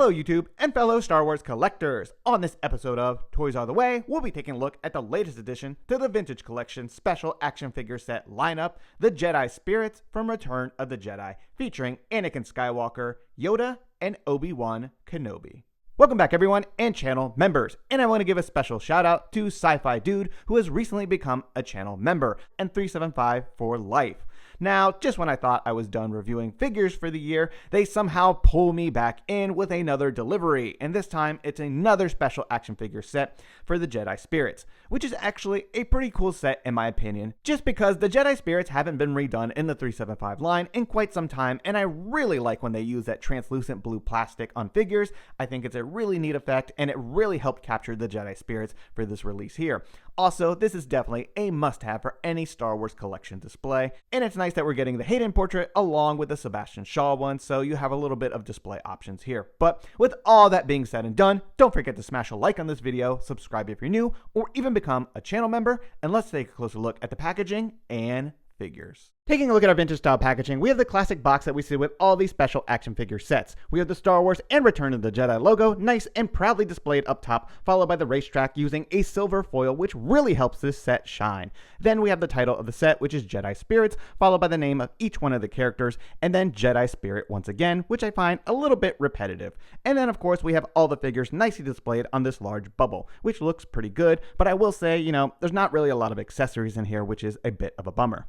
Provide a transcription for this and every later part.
Hello YouTube and fellow Star Wars collectors. On this episode of Toys Are the Way, we'll be taking a look at the latest addition to the Vintage Collection special action figure set lineup, the Jedi Spirits from Return of the Jedi, featuring Anakin Skywalker, Yoda, and Obi-Wan Kenobi. Welcome back everyone and channel members, and I want to give a special shout out to Sci-Fi Dude who has recently become a channel member, and 375 for life. Now, just when I thought I was done reviewing figures for the year, they somehow pull me back in with another delivery, and this time it's another special action figure set for the Jedi Spirits, which is actually a pretty cool set in my opinion, just because the Jedi Spirits haven't been redone in the 375 line in quite some time, and I really like when they use that translucent blue plastic on figures. I think it's a really neat effect, and it really helped capture the Jedi Spirits for this release here. Also, this is definitely a must-have for any Star Wars collection display, and it's nice that we're getting the Hayden portrait along with the Sebastian Shaw one, so you have a little bit of display options here. But with all that being said and done, don't forget to smash a like on this video, subscribe if you're new, or even become a channel member, and let's take a closer look at the packaging and figures. Taking a look at our vintage style packaging, we have the classic box that we see with all these special action figure sets. We have the Star Wars and Return of the Jedi logo, nice and proudly displayed up top, followed by the racetrack using a silver foil, which really helps this set shine. Then we have the title of the set, which is Jedi Spirits, followed by the name of each one of the characters, and then Jedi Spirit once again, which I find a little bit repetitive. And then of course we have all the figures nicely displayed on this large bubble, which looks pretty good, but I will say, there's not really a lot of accessories in here, which is a bit of a bummer.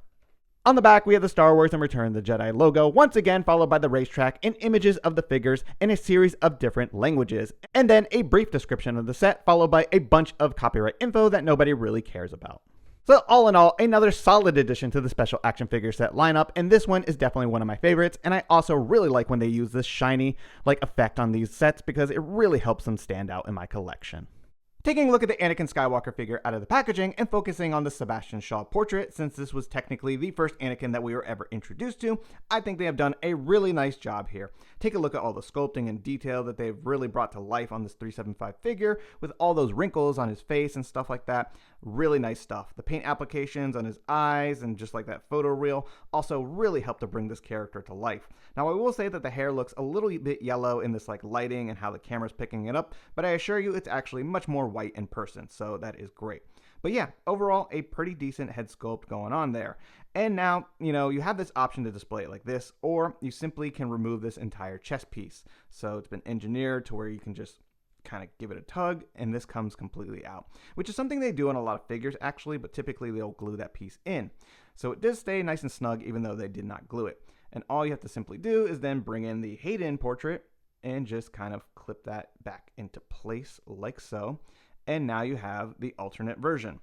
On the back, we have the Star Wars and Return of the Jedi logo, once again followed by the racetrack and images of the figures in a series of different languages, and then a brief description of the set, followed by a bunch of copyright info that nobody really cares about. So all in all, another solid addition to the special action figure set lineup, and this one is definitely one of my favorites, and I also really like when they use this shiny effect on these sets because it really helps them stand out in my collection. Taking a look at the Anakin Skywalker figure out of the packaging and focusing on the Sebastian Shaw portrait, since this was technically the first Anakin that we were ever introduced to, I think they have done a really nice job here. Take a look at all the sculpting and detail that they've really brought to life on this 375 figure, with all those wrinkles on his face and stuff like that. Really nice stuff. The paint applications on his eyes and just like that photo reel also really helped to bring this character to life. Now I will say that the hair looks a little bit yellow in this lighting and how the camera's picking it up, but I assure you it's actually much more white in person, so that is great. But yeah, overall a pretty decent head sculpt going on there. And now, you have this option to display it like this, or you simply can remove this entire chest piece. So it's been engineered to where you can just kind of give it a tug, and this comes completely out, which is something they do on a lot of figures actually, but typically they'll glue that piece in. So it does stay nice and snug even though they did not glue it. And all you have to simply do is then bring in the Hayden portrait and just kind of clip that back into place like so. And now you have the alternate version.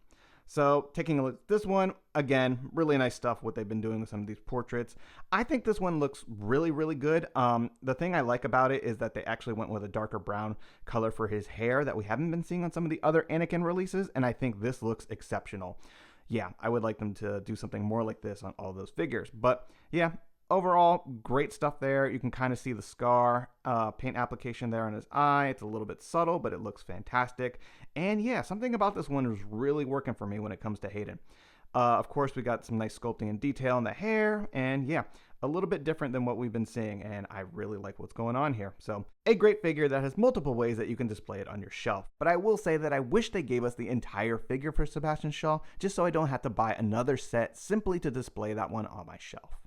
So taking a look at this one, again, really nice stuff what they've been doing with some of these portraits. I think this one looks really, really good. The thing I like about it is that they actually went with a darker brown color for his hair that we haven't been seeing on some of the other Anakin releases, and I think this looks exceptional. Yeah, I would like them to do something more like this on all those figures. But yeah, overall, great stuff there. You can kind of see the scar paint application there on his eye. It's a little bit subtle, but it looks fantastic. And yeah, something about this one is really working for me when it comes to Hayden. Of course, we got some nice sculpting and detail in the hair, and yeah, a little bit different than what we've been seeing, and I really like what's going on here. So a great figure that has multiple ways that you can display it on your shelf. But I will say that I wish they gave us the entire figure for Sebastian Shaw, just so I don't have to buy another set simply to display that one on my shelf.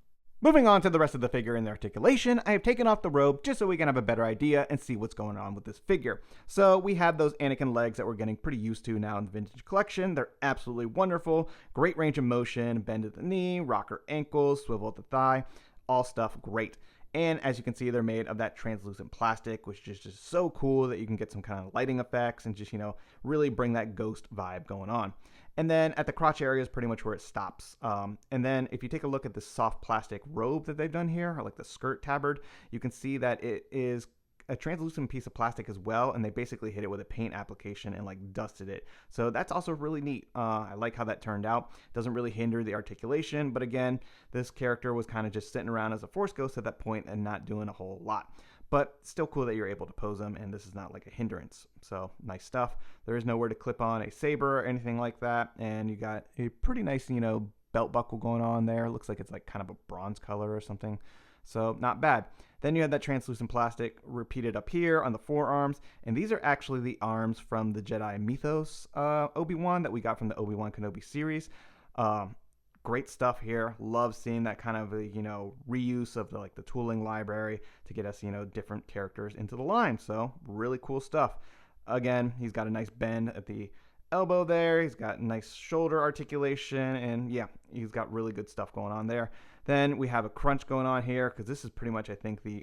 Moving on to the rest of the figure in the articulation, I have taken off the robe just so we can have a better idea and see what's going on with this figure. So we have those Anakin legs that we're getting pretty used to now in the vintage collection. They're absolutely wonderful. Great range of motion, bend at the knee, rocker ankles, swivel at the thigh, all stuff great. And as you can see, they're made of that translucent plastic, which is just so cool that you can get some kind of lighting effects and just, really bring that ghost vibe going on. And then at the crotch area is pretty much where it stops. And then if you take a look at the soft plastic robe that they've done here, or like the skirt tabard, you can see that it is a translucent piece of plastic as well, and they basically hit it with a paint application and dusted it. So that's also really neat. I like how that turned out. Doesn't really hinder the articulation, but again, this character was kind of just sitting around as a Force ghost at that point and not doing a whole lot. But still cool that you're able to pose them, and this is not like a hindrance. So nice stuff. There is nowhere to clip on a saber or anything like that, and you got a pretty nice, belt buckle going on there. Looks like it's kind of a bronze color or something. So not bad. Then you have that translucent plastic repeated up here on the forearms, and these are actually the arms from the Jedi Mythos Obi-Wan that we got from the Obi-Wan Kenobi series. Great stuff here. Love seeing that kind of reuse of the tooling library to get us different characters into the line. So really cool stuff. Again, he's got a nice bend at the elbow there. He's got nice shoulder articulation, and yeah, he's got really good stuff going on there. Then we have a crunch going on here because this is pretty much, I think, the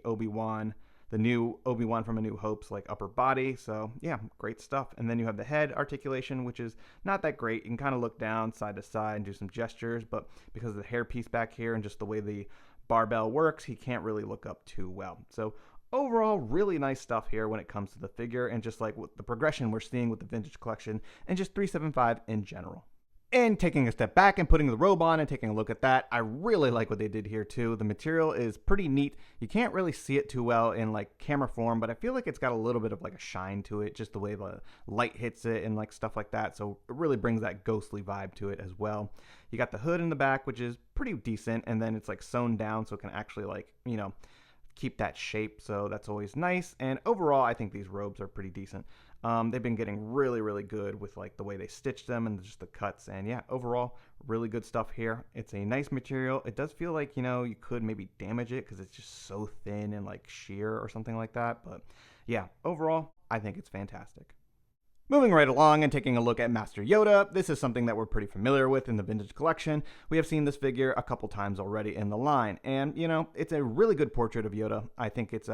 new Obi-Wan from A New Hope's upper body. So yeah, great stuff. And then you have the head articulation, which is not that great. You can kind of look down side to side and do some gestures, but because of the hairpiece back here and just the way the barbell works, he can't really look up too well. So overall, really nice stuff here when it comes to the figure and just the progression we're seeing with the vintage collection and just 375 in general. And taking a step back and putting the robe on and taking a look at that, I really like what they did here too. The material is pretty neat. You can't really see it too well in camera form, but I feel like it's got a little bit of a shine to it, just the way the light hits it and stuff like that. So it really brings that ghostly vibe to it as well. You got the hood in the back, which is pretty decent, and then it's sewn down so it can actually keep that shape, so that's always nice. And overall, I think these robes are pretty decent. They've been getting really, really good with the way they stitch them and just the cuts. And yeah, overall, really good stuff here. It's a nice material. It does feel like, you could maybe damage it because it's just so thin and sheer or something like that. But yeah, overall, I think it's fantastic. Moving right along and taking a look at Master Yoda, this is something that we're pretty familiar with in the vintage collection. We have seen this figure a couple times already in the line, and it's a really good portrait of Yoda. I think it's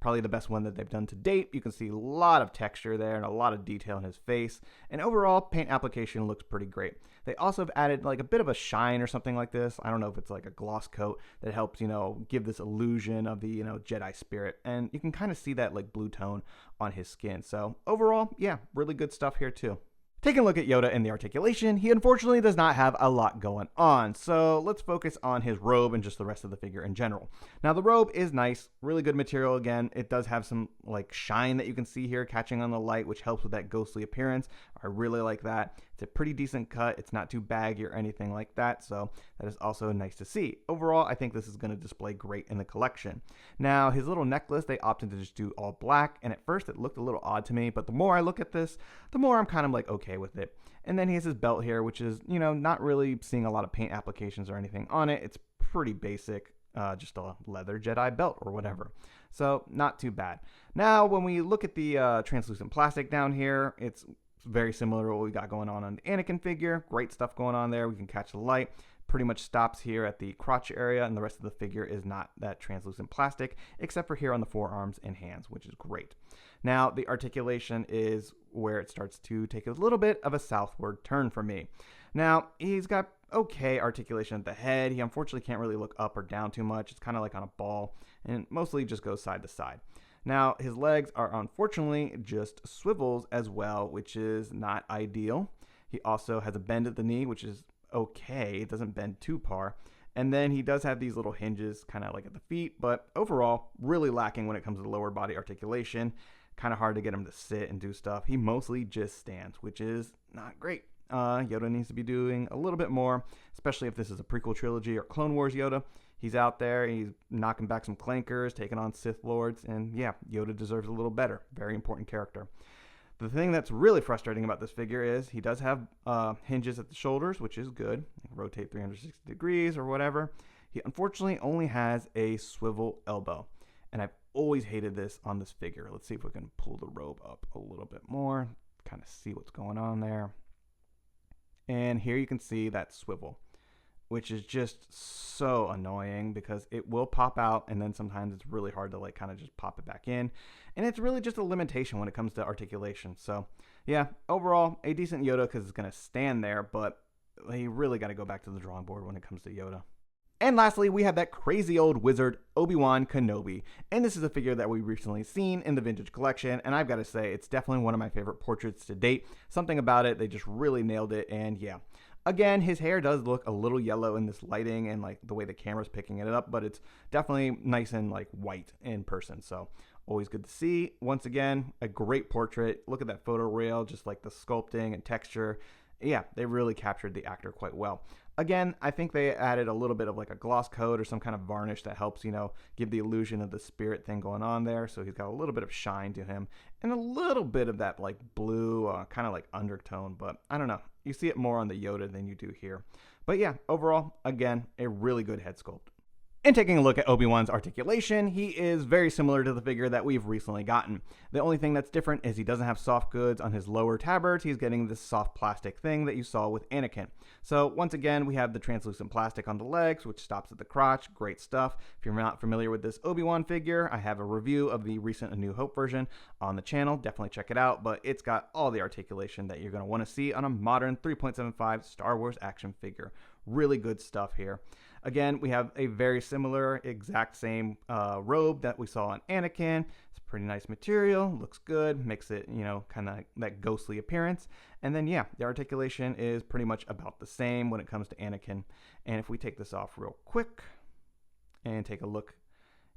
probably the best one that they've done to date. You can see a lot of texture there and a lot of detail in his face, and overall paint application looks pretty great. They also have added a bit of a shine or something like this. I don't know if it's a gloss coat that helps give this illusion of the Jedi spirit, and you can kind of see that blue tone on his skin. So overall, yeah, really good stuff here too. Taking a look at Yoda and the articulation, he unfortunately does not have a lot going on, so let's focus on his robe and just the rest of the figure in general. Now the robe is nice, really good material again. It does have some shine that you can see here catching on the light, which helps with that ghostly appearance. I really like that. It's a pretty decent cut. It's not too baggy or anything like that, so that is also nice to see. Overall, I think this is going to display great in the collection. Now, his little necklace, they opted to just do all black, and at first it looked a little odd to me, but the more I look at this, the more I'm kind of okay with it. And then he has his belt here, which is, not really seeing a lot of paint applications or anything on it. It's pretty basic, just a leather Jedi belt or whatever. So not too bad. Now, when we look at the translucent plastic down here, it's very similar to what we got going on the Anakin figure. Great stuff going on there. We can catch the light. Pretty much stops here at the crotch area, and the rest of the figure is not that translucent plastic, except for here on the forearms and hands, which is great. Now, the articulation is where it starts to take a little bit of a southward turn for me. Now, he's got okay articulation at the head. He unfortunately can't really look up or down too much. It's kind of on a ball, and mostly just goes side to side. Now, his legs are unfortunately just swivels as well, which is not ideal. He also has a bend at the knee, which is okay. It doesn't bend too far. And then he does have these little hinges kind of at the feet, but overall, really lacking when it comes to the lower body articulation. Kind of hard to get him to sit and do stuff. He mostly just stands, which is not great. Yoda needs to be doing a little bit more, especially if this is a prequel trilogy or Clone Wars Yoda. He's out there, he's knocking back some clankers, taking on Sith Lords, and yeah, Yoda deserves a little better. Very important character. The thing that's really frustrating about this figure is he does have hinges at the shoulders, which is good. Rotate 360 degrees or whatever. He unfortunately only has a swivel elbow, and I've always hated this on this figure. Let's see if we can pull the robe up a little bit more, kind of see what's going on there. And here you can see that swivel, which is just so annoying because it will pop out, and then sometimes it's really hard to kind of just pop it back in. And it's really just a limitation when it comes to articulation. So yeah, overall, a decent Yoda because it's going to stand there, but you really got to go back to the drawing board when it comes to Yoda. And lastly, we have that crazy old wizard, Obi-Wan Kenobi. And this is a figure that we've recently seen in the vintage collection, and I've got to say, it's definitely one of my favorite portraits to date. Something about it, they just really nailed it, and yeah. Again, his hair does look a little yellow in this lighting and the way the camera's picking it up, but it's definitely nice and white in person, so always good to see. Once again, a great portrait. Look at that photo rail, just the sculpting and texture. Yeah, they really captured the actor quite well. Again, I think they added a little bit of like a gloss coat or some kind of varnish that helps, give the illusion of the spirit thing going on there. So he's got a little bit of shine to him and a little bit of that like blue kind of like undertone. But I don't know. You see it more on the Yoda than you do here. But yeah, overall, again, a really good head sculpt. And taking a look at Obi-Wan's articulation, he is very similar to the figure that we've recently gotten. The only thing that's different is he doesn't have soft goods on his lower tabards. He's getting this soft plastic thing that you saw with Anakin. So once again, we have the translucent plastic on the legs, which stops at the crotch. Great stuff. If you're not familiar with this Obi-Wan figure, I have a review of the recent A New Hope version on the channel. Definitely check it out, but it's got all the articulation that you're going to want to see on a modern 3.75 Star Wars action figure. Really good stuff here. Again, we have a very similar, exact same robe that we saw on Anakin. It's a pretty nice material, looks good, makes it, kind of that ghostly appearance. And then, yeah, the articulation is pretty much about the same when it comes to Anakin. And if we take this off real quick and take a look,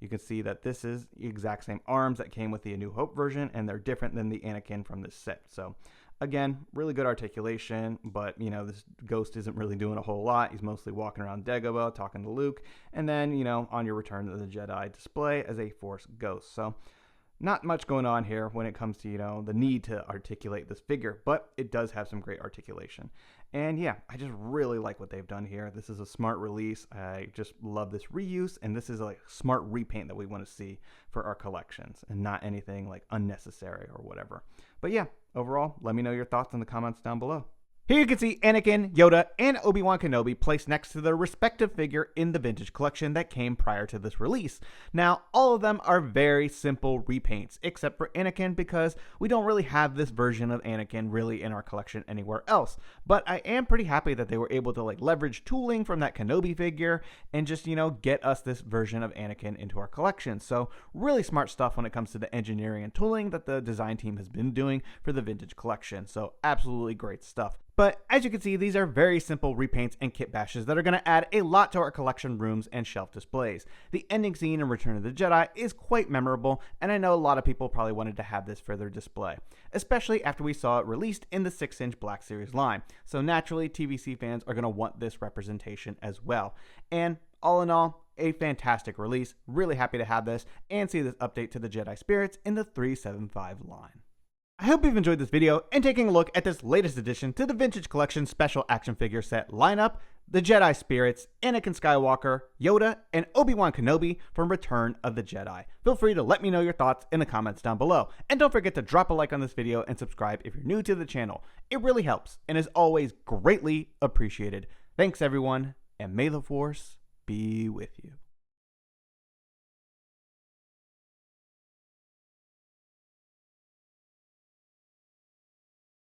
you can see that this is the exact same arms that came with the A New Hope version, and they're different than the Anakin from this set. So again, really good articulation, but, this ghost isn't really doing a whole lot. He's mostly walking around Dagobah, talking to Luke, and then, on your return to the Jedi display as a Force ghost. So not much going on here when it comes to, the need to articulate this figure, but it does have some great articulation. And yeah, I just really like what they've done here. This is a smart release. I just love this reuse, and this is like smart repaint that we want to see for our collections and not anything like unnecessary or whatever. But yeah, overall, let me know your thoughts in the comments down below. Here you can see Anakin, Yoda, and Obi-Wan Kenobi placed next to their respective figure in the vintage collection that came prior to this release. Now, all of them are very simple repaints, except for Anakin because we don't really have this version of Anakin really in our collection anywhere else. But I am pretty happy that they were able to leverage tooling from that Kenobi figure and just, get us this version of Anakin into our collection. So really smart stuff when it comes to the engineering and tooling that the design team has been doing for the vintage collection. So absolutely great stuff. But as you can see, these are very simple repaints and kit bashes that are going to add a lot to our collection rooms and shelf displays. The ending scene in Return of the Jedi is quite memorable, and I know a lot of people probably wanted to have this for their display, especially after we saw it released in the 6-inch Black Series line. So naturally, TVC fans are going to want this representation as well. And all in all, a fantastic release. Really happy to have this and see this update to the Jedi Spirits in the 375 line. I hope you've enjoyed this video and taking a look at this latest addition to the Vintage Collection Special Action Figure Set lineup, the Jedi Spirits, Anakin Skywalker, Yoda, and Obi-Wan Kenobi from Return of the Jedi. Feel free to let me know your thoughts in the comments down below. And don't forget to drop a like on this video and subscribe if you're new to the channel. It really helps and is always greatly appreciated. Thanks everyone, and may the Force be with you.